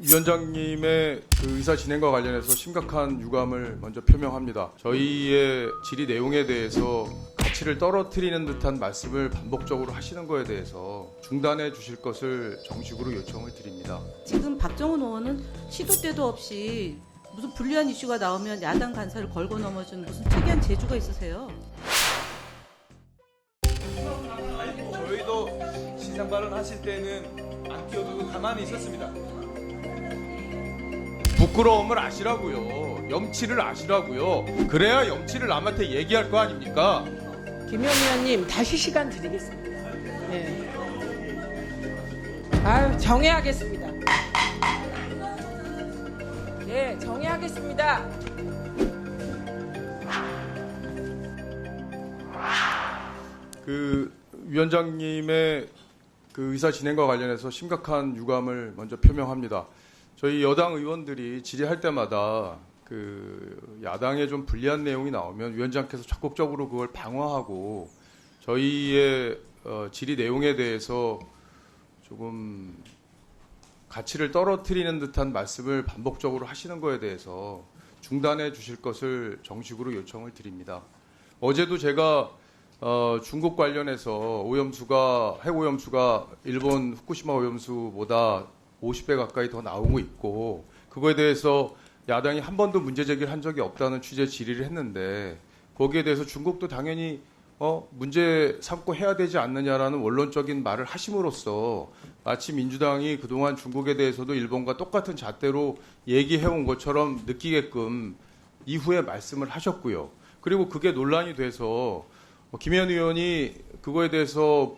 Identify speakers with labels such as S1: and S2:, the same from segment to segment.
S1: 위원장님의 그 의사 진행과 관련해서 심각한 유감을 먼저 표명합니다. 저희의 질의 내용에 대해서 가치를 떨어뜨리는 듯한 말씀을 반복적으로 하시는 거에 대해서 중단해 주실 것을 정식으로 요청을 드립니다.
S2: 지금 박정훈 의원은 시도 때도 없이 무슨 불리한 이슈가 나오면 야당 간사를 걸고 넘어주는 무슨 특이한 재주가 있으세요?
S3: 저희도 신상 발언하실 때는 안 끼어들고 가만히 있었습니다.
S1: 부끄러움을 아시라고요. 염치를 아시라고요. 그래야 염치를 남한테 얘기할 거 아닙니까?
S4: 김현 의원님 다시 시간 드리겠습니다. 네. 아유, 정해하겠습니다. 네, 정해하겠습니다.
S1: 그 위원장님의 그 의사 진행과 관련해서 심각한 유감을 먼저 표명합니다. 저희 여당 의원들이 질의할 때마다 그 야당에 좀 불리한 내용이 나오면 위원장께서 적극적으로 그걸 방어하고 저희의 질의 내용에 대해서 조금 가치를 떨어뜨리는 듯한 말씀을 반복적으로 하시는 거에 대해서 중단해 주실 것을 정식으로 요청을 드립니다. 어제도 제가 중국 관련해서 핵오염수가 일본 후쿠시마 오염수보다 50배 가까이 더 나오고 있고 그거에 대해서 야당이 한 번도 문제 제기를 한 적이 없다는 취지의 질의를 했는데 거기에 대해서 중국도 당연히 문제 삼고 해야 되지 않느냐라는 원론적인 말을 하심으로써 마치 민주당이 그동안 중국에 대해서도 일본과 똑같은 잣대로 얘기해온 것처럼 느끼게끔 이후에 말씀을 하셨고요. 그리고 그게 논란이 돼서 김현 의원이 그거에 대해서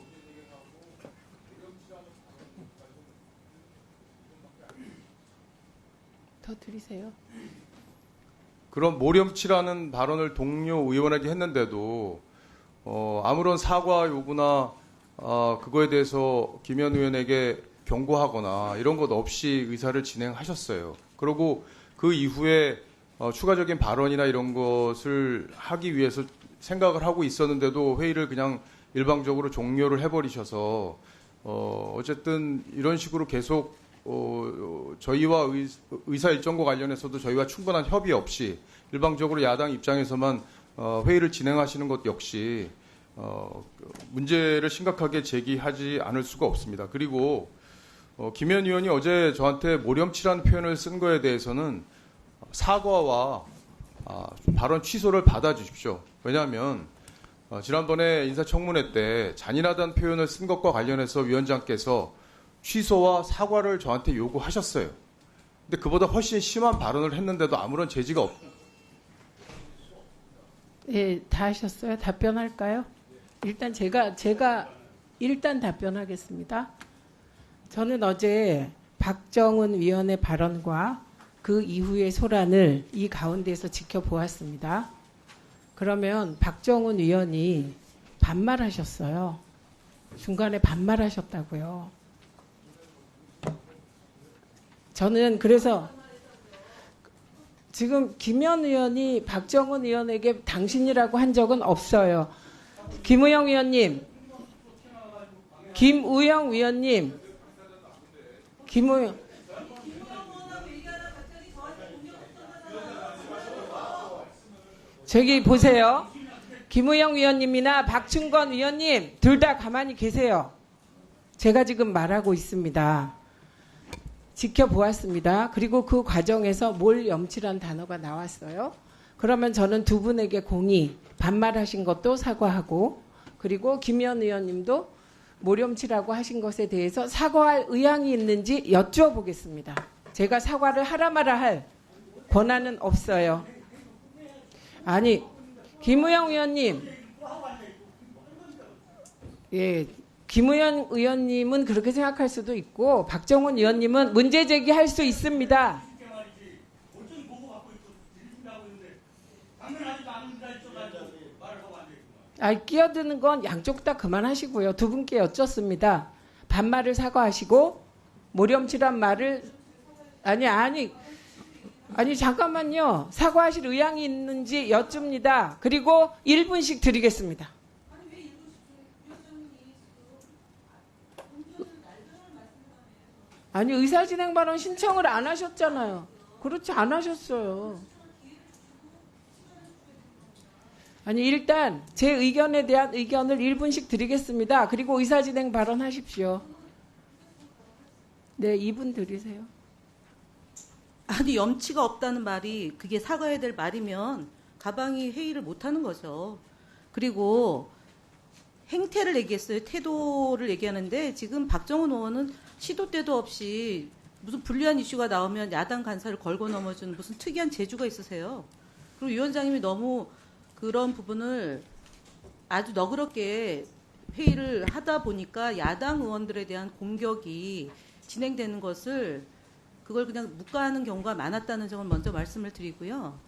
S4: 더 드리세요.
S1: 그런 모렴치라는 발언을 동료 의원에게 했는데도 아무런 사과 요구나 그거에 대해서 김현 의원에게 경고하거나 이런 것 없이 의사를 진행하셨어요. 그리고 그 이후에 추가적인 발언이나 이런 것을 하기 위해서 생각을 하고 있었는데도 회의를 그냥 일방적으로 종료를 해버리셔서 어쨌든 이런 식으로 계속 저희와 의사 일정과 관련해서도 저희와 충분한 협의 없이 일방적으로 야당 입장에서만 회의를 진행하시는 것 역시 문제를 심각하게 제기하지 않을 수가 없습니다. 그리고 김현 의원이 어제 저한테 모렴치라는 표현을 쓴 거에 대해서는 사과와 발언 취소를 받아주십시오. 왜냐하면 지난번에 인사청문회 때 잔인하다는 표현을 쓴 것과 관련해서 위원장께서 취소와 사과를 저한테 요구하셨어요. 근데 그보다 훨씬 심한 발언을 했는데도 아무런 제지가
S4: 네, 다 하셨어요? 답변할까요? 일단 제가 일단 답변하겠습니다. 저는 어제 박정훈 위원의 발언과 그 이후의 소란을 이 가운데에서 지켜보았습니다. 그러면 박정훈 위원이 반말하셨어요. 중간에 반말하셨다고요. 저는 그래서 지금 김현 의원이 박정훈 의원에게 당신이라고 한 적은 없어요. 김우영 위원님, 김우영 위원님, 김우영. 저기 보세요. 김우영 위원님이나 박충건 위원님 둘 다 가만히 계세요. 제가 지금 말하고 있습니다. 지켜보았습니다. 그리고 그 과정에서 몰염치란 단어가 나왔어요. 그러면 저는 두 분에게 공의 반말하신 것도 사과하고 그리고 김현 의원님도 몰염치라고 하신 것에 대해서 사과할 의향이 있는지 여쭈어보겠습니다. 제가 사과를 하라 마라 할 권한은 없어요. 아니, 김우영 의원님, 예, 김우영 의원님은 그렇게 생각할 수도 있고 박정훈 의원님은 문제 제기할 수 있습니다. 끼어드는 건 양쪽 다 그만하시고요. 두 분께 여쭙습니다. 반말을 사과하시고 모렴치란 말을 아니 잠깐만요. 사과하실 의향이 있는지 여쭙니다. 그리고 1분씩 드리겠습니다. 아니 의사진행 발언 신청을 안 하셨잖아요. 그렇지 안 하셨어요. 아니 일단 제 의견에 대한 의견을 1분씩 드리겠습니다. 그리고 의사진행 발언 하십시오. 네, 2분 드리세요.
S2: 아니 염치가 없다는 말이 그게 사과해야 될 말이면 가방이 회의를 못하는 거죠. 그리고 행태를 얘기했어요. 태도를 얘기하는데 지금 박정훈 의원은 시도 때도 없이 무슨 불리한 이슈가 나오면 야당 간사를 걸고 넘어주는 무슨 특이한 재주가 있으세요. 그리고 위원장님이 너무 그런 부분을 아주 너그럽게 회의를 하다 보니까 야당 의원들에 대한 공격이 진행되는 것을 그걸 그냥 묵과하는 경우가 많았다는 점을 먼저 말씀을 드리고요.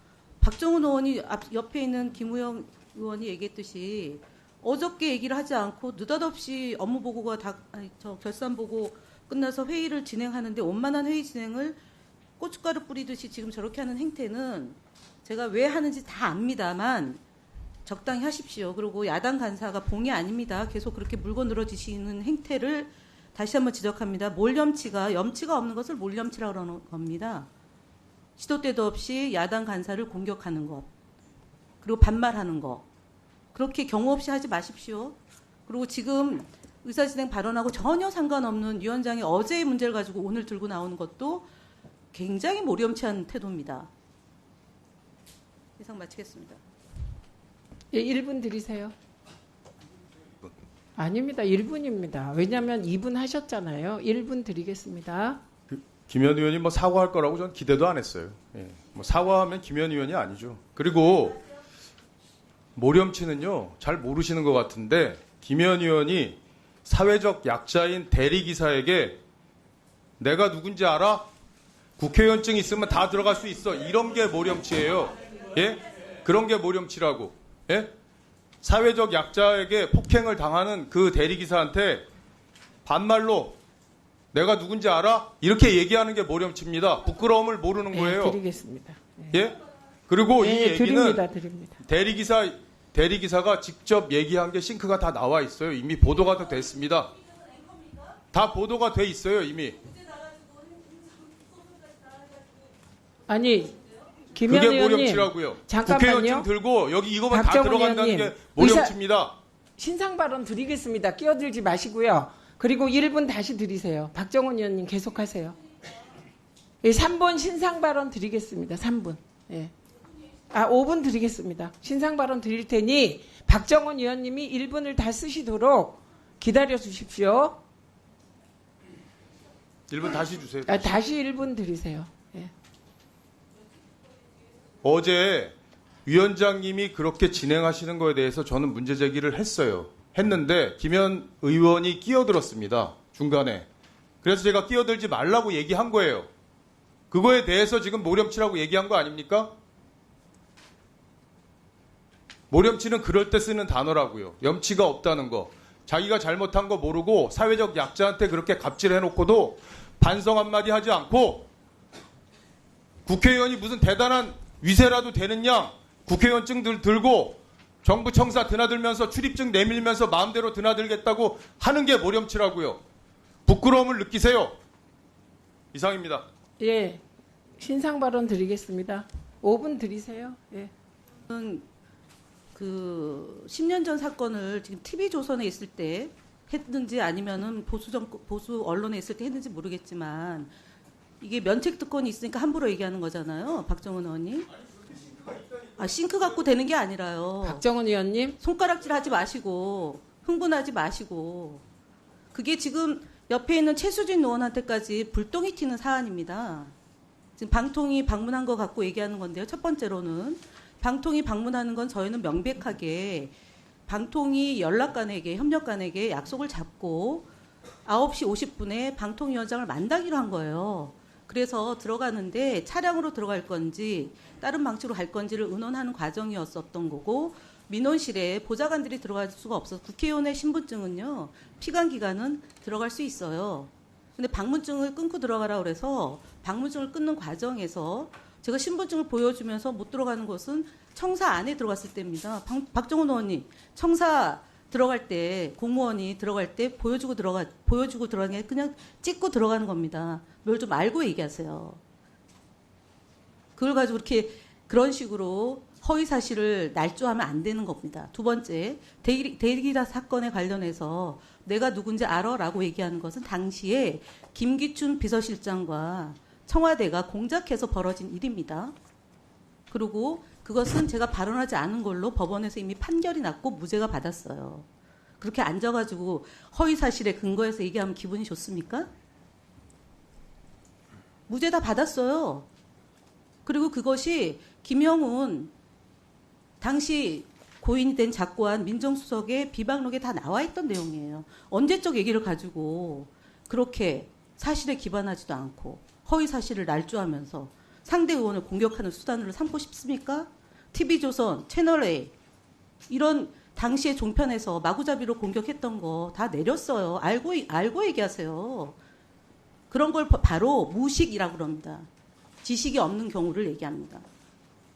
S2: 박정훈 의원이 옆에 있는 김우영 의원이 얘기했듯이 어저께 얘기를 하지 않고 느닷없이 업무 보고가 결산 보고 끝나서 회의를 진행하는데 원만한 회의 진행을 고춧가루 뿌리듯이 지금 저렇게 하는 행태는 제가 왜 하는지 다 압니다만 적당히 하십시오. 그리고 야당 간사가 봉이 아닙니다. 계속 그렇게 물고 늘어지시는 행태를 다시 한번 지적합니다. 몰염치가 없는 것을 몰염치라고 그러는 겁니다. 시도 때도 없이 야당 간사를 공격하는 것 그리고 반말하는 것 그렇게 경우 없이 하지 마십시오. 그리고 지금 의사진행 발언하고 전혀 상관없는 위원장이 어제의 문제를 가지고 오늘 들고 나오는 것도 굉장히 모렴치한 태도입니다. 이상 마치겠습니다.
S4: 예, 1분 드리세요. 아닙니다. 1분입니다. 왜냐하면 2분 하셨잖아요. 1분 드리겠습니다.
S1: 김현 의원이 뭐 사과할 거라고 저는 기대도 안 했어요. 예. 뭐 사과하면 김현 의원이 아니죠. 그리고 모렴치는요 잘 모르시는 것 같은데 김현 의원이 사회적 약자인 대리기사에게 내가 누군지 알아? 국회의원증 있으면 다 들어갈 수 있어. 이런 게 모렴치예요. 예? 그런 게 모렴치라고. 예? 사회적 약자에게 폭행을 당하는 그 대리기사한테 반말로 내가 누군지 알아? 이렇게 얘기하는 게 모렴치입니다. 부끄러움을 모르는 거예요.
S4: 네, 드리겠습니다. 네.
S1: 예? 그리고 이 얘기는
S4: 드립니다.
S1: 대리기사가 직접 얘기한 게 싱크가 다 나와 있어요. 이미 보도가 다 됐습니다. 다 보도가 돼 있어요, 이미.
S4: 아니, 김현
S1: 그게
S4: 의원님,
S1: 모렴치라고요.
S4: 잠깐만요.
S1: 국회의원증 들고 여기 이거만 다
S4: 박정훈
S1: 들어간다는
S4: 의원님,
S1: 게 모렴치입니다.
S4: 신상 발언 드리겠습니다. 끼어들지 마시고요. 그리고 1분 다시 드리세요. 박정훈 의원님 계속하세요. 3분 신상 발언 드리겠습니다. 3분. 예. 5분 드리겠습니다. 신상 발언 드릴 테니 박정훈 의원님이 1분을 다 쓰시도록 기다려 주십시오.
S1: 1분 다시 주세요.
S4: 다시 1분 드리세요. 예.
S1: 어제 위원장님이 그렇게 진행하시는 거에 대해서 저는 문제 제기를 했는데 김현 의원이 끼어들었습니다. 중간에. 그래서 제가 끼어들지 말라고 얘기한 거예요. 그거에 대해서 지금 모렴치라고 얘기한 거 아닙니까? 모렴치는 그럴 때 쓰는 단어라고요. 염치가 없다는 거. 자기가 잘못한 거 모르고 사회적 약자한테 그렇게 갑질해놓고도 반성 한마디 하지 않고 국회의원이 무슨 대단한 위세라도 되는 양 국회의원증 들고 정부 청사 드나들면서 출입증 내밀면서 마음대로 드나들겠다고 하는 게 모렴치라고요. 부끄러움을 느끼세요. 이상입니다.
S4: 예. 신상 발언 드리겠습니다. 5분 드리세요. 예.
S2: 그 10년 전 사건을 지금 TV조선에 있을 때 했는지 아니면은 보수 언론에 있을 때 했는지 모르겠지만 이게 면책 특권이 있으니까 함부로 얘기하는 거잖아요. 박정훈 의원님. 싱크 갖고 되는 게 아니라요.
S4: 박정훈 의원님.
S2: 손가락질 하지 마시고 흥분하지 마시고 그게 지금 옆에 있는 최수진 의원한테까지 불똥이 튀는 사안입니다. 지금 방통위 방문한 거 갖고 얘기하는 건데요. 첫 번째로는 방통위 방문하는 건 저희는 명백하게 방통위 연락관에게 협력관에게 약속을 잡고 9시 50분에 방통위원장을 만나기로 한 거예요. 그래서 들어가는데 차량으로 들어갈 건지 다른 방식으로 갈 건지를 의논하는 과정이었었던 거고 민원실에 보좌관들이 들어갈 수가 없어서 국회의원의 신분증은요. 피감기관은 들어갈 수 있어요. 근데 방문증을 끊고 들어가라 그래서 방문증을 끊는 과정에서 제가 신분증을 보여주면서 못 들어가는 것은 청사 안에 들어갔을 때입니다. 박정훈 의원님, 청사 들어갈 때 공무원이 들어갈 때 보여주고 들어가는 게 그냥 찍고 들어가는 겁니다. 뭘 좀 알고 얘기하세요. 그걸 가지고 이렇게 그런 식으로 허위 사실을 날조하면 안 되는 겁니다. 두 번째, 대리기사 사건에 관련해서 내가 누군지 알아라고 얘기하는 것은 당시에 김기춘 비서실장과 청와대가 공작해서 벌어진 일입니다. 그리고 그것은 제가 발언하지 않은 걸로 법원에서 이미 판결이 났고 무죄가 받았어요. 그렇게 앉아가지고 허위 사실에 근거해서 얘기하면 기분이 좋습니까? 무죄 다 받았어요. 그리고 그것이 김영훈 당시 고인이 된 작고한 민정수석의 비방록에 다 나와 있던 내용이에요. 언제적 얘기를 가지고 그렇게 사실에 기반하지도 않고 허위 사실을 날조하면서 상대 의원을 공격하는 수단으로 삼고 싶습니까? TV조선, 채널A 이런 당시의 종편에서 마구잡이로 공격했던 거 다 내렸어요. 알고 얘기하세요. 그런 걸 바로 무식이라고 그럽니다. 지식이 없는 경우를 얘기합니다.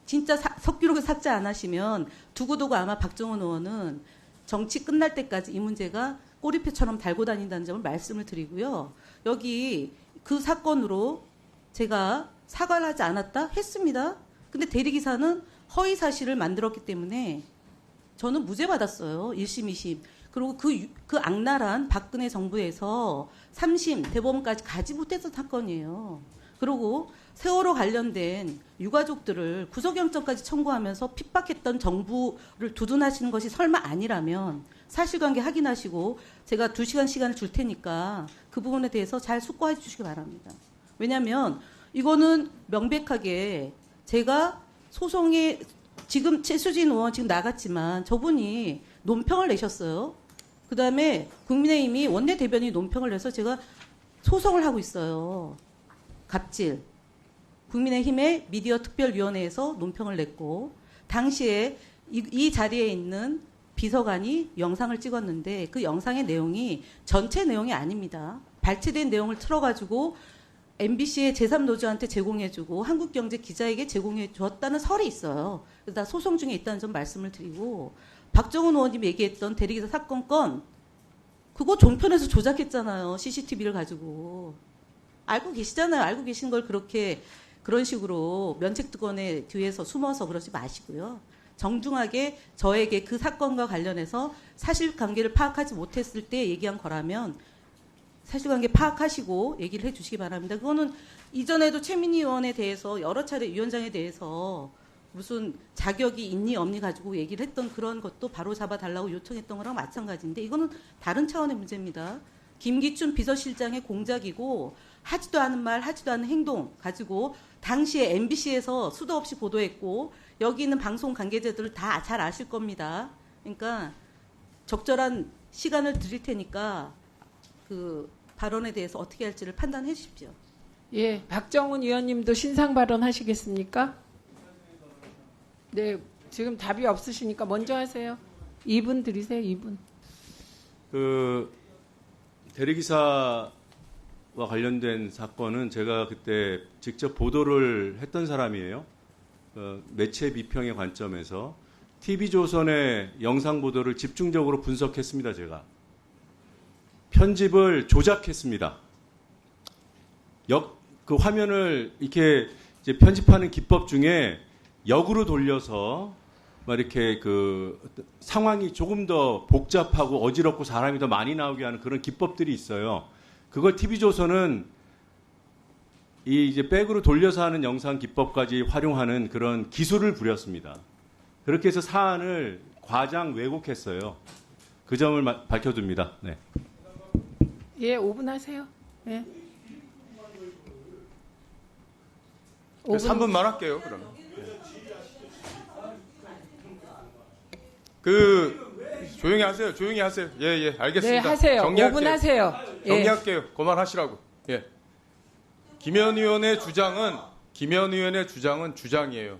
S2: 진짜 석기록을 삭제 안 하시면 두고두고 아마 박정원 의원은 정치 끝날 때까지 이 문제가 꼬리표처럼 달고 다닌다는 점을 말씀을 드리고요. 여기 그 사건으로 제가 사과를 하지 않았다? 했습니다. 근데 대리기사는 허위 사실을 만들었기 때문에 저는 무죄 받았어요. 1심, 2심. 그리고 그 악랄한 박근혜 정부에서 3심, 대법원까지 가지 못했던 사건이에요. 그리고 세월호 관련된 유가족들을 구속영장까지 청구하면서 핍박했던 정부를 두둔하시는 것이 설마 아니라면 사실관계 확인하시고 제가 2시간 시간을 줄 테니까 그 부분에 대해서 잘 숙고해 주시기 바랍니다. 왜냐하면 이거는 명백하게 제가 소송에 지금 최수진 의원 지금 나갔지만 저분이 논평을 내셨어요. 그다음에 국민의힘이 원내대변인이 논평을 내서 제가 소송을 하고 있어요. 갑질. 국민의힘의 미디어 특별위원회에서 논평을 냈고 당시에 이 자리에 있는 비서관이 영상을 찍었는데 그 영상의 내용이 전체 내용이 아닙니다. 발췌된 내용을 틀어가지고 MBC의 제3노조한테 제공해주고 한국경제 기자에게 제공해 주었다는 설이 있어요. 그래서 다 소송 중에 있다는 점 말씀을 드리고 박정훈 의원님이 얘기했던 대리기사 사건 건 그거 종편에서 조작했잖아요. CCTV를 가지고. 알고 계시잖아요. 알고 계신 걸 그런 식으로 면책특권의 뒤에서 숨어서 그러지 마시고요. 정중하게 저에게 그 사건과 관련해서 사실관계를 파악하지 못했을 때 얘기한 거라면 사실관계 파악하시고 얘기를 해주시기 바랍니다. 그거는 이전에도 최민희 의원에 대해서 여러 차례 위원장에 대해서 무슨 자격이 있니 없니 가지고 얘기를 했던 그런 것도 바로 잡아달라고 요청했던 거랑 마찬가지인데 이거는 다른 차원의 문제입니다. 김기춘 비서실장의 공작이고 하지도 않은 말 하지도 않은 행동 가지고 당시에 MBC에서 수도 없이 보도했고 여기 있는 방송 관계자들 다 잘 아실 겁니다. 그러니까 적절한 시간을 드릴 테니까 그 발언에 대해서 어떻게 할지를 판단해 주십시오.
S4: 예, 박정훈 의원님도 신상 발언하시겠습니까? 네, 지금 답이 없으시니까 먼저 하세요. 2분 드리세요. 2분.
S5: 그 대리기사와 관련된 사건은 제가 그때 직접 보도를 했던 사람이에요. 매체 비평의 관점에서 TV조선의 영상 보도를 집중적으로 분석했습니다. 제가 편집을 조작했습니다. 그 화면을 이렇게 이제 편집하는 기법 중에 역으로 돌려서 막 이렇게 그 상황이 조금 더 복잡하고 어지럽고 사람이 더 많이 나오게 하는 그런 기법들이 있어요. 그걸 TV조선은 이 이제 백으로 돌려서 하는 영상 기법까지 활용하는 그런 기술을 부렸습니다. 그렇게 해서 사안을 과장 왜곡했어요. 그 점을 밝혀둡니다. 네.
S4: 예, 5분 하세요. 네.
S1: 3분만 할게요. 그러면. 조용히 하세요. 조용히 하세요. 예, 알겠습니다.
S4: 네, 하세요.
S1: 정리할게요.
S4: 5분 하세요. 예.
S1: 정리할게요. 그만하시라고. 예. 김현 의원의 주장은 주장이에요.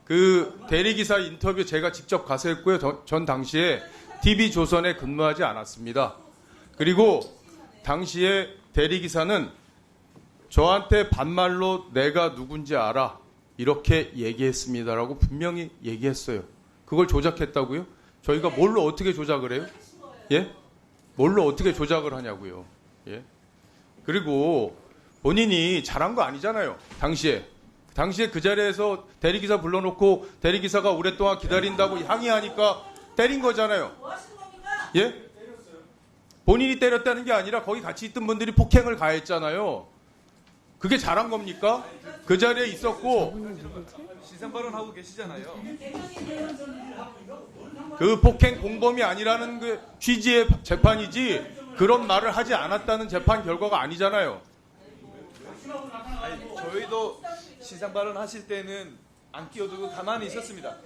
S1: 그 대리기사 인터뷰 제가 직접 가서 했고요. 전 당시에 TV조선에 근무하지 않았습니다. 그리고 당시에 대리기사는 저한테 반말로 내가 누군지 알아 이렇게 얘기했습니다라고 분명히 얘기했어요. 그걸 조작했다고요? 저희가 뭘로 어떻게 조작을 해요? 예? 뭘로 어떻게 조작을 하냐고요. 예? 그리고 본인이 잘한 거 아니잖아요. 당시에 그 자리에서 대리기사 불러놓고 대리기사가 오랫동안 기다린다고 항의하니까 때린 거잖아요. 예? 본인이 때렸다는 게 아니라 거기 같이 있던 분들이 폭행을 가했잖아요. 그게 잘한 겁니까? 그 자리에 있었고
S3: 신상 발언하고 계시잖아요.
S1: 그 폭행 공범이 아니라는 그 취지의 재판이지 그런 말을 하지 않았다는 재판 결과가 아니잖아요.
S3: 아니, 저희도 신상 발언하실 때는 안 끼어들고 가만히 있었습니다.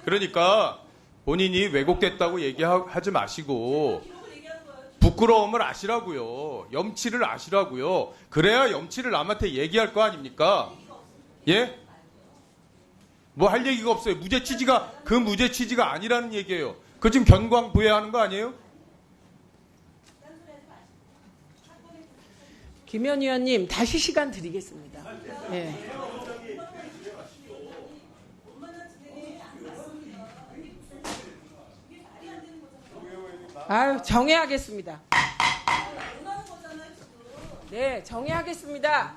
S1: 그러니까 본인이 왜곡됐다고 얘기하지 마시고 부끄러움을 아시라고요. 염치를 아시라고요. 그래야 염치를 남한테 얘기할 거 아닙니까? 예? 뭐 할 얘기가 없어요. 무죄 취지가 그 무죄 취지가 아니라는 얘기예요. 그 지금 견광부회하는 거 아니에요?
S4: 김현 의원님 다시 시간 드리겠습니다. 예. 아유, 정해하겠습니다. 네, 정해하겠습니다.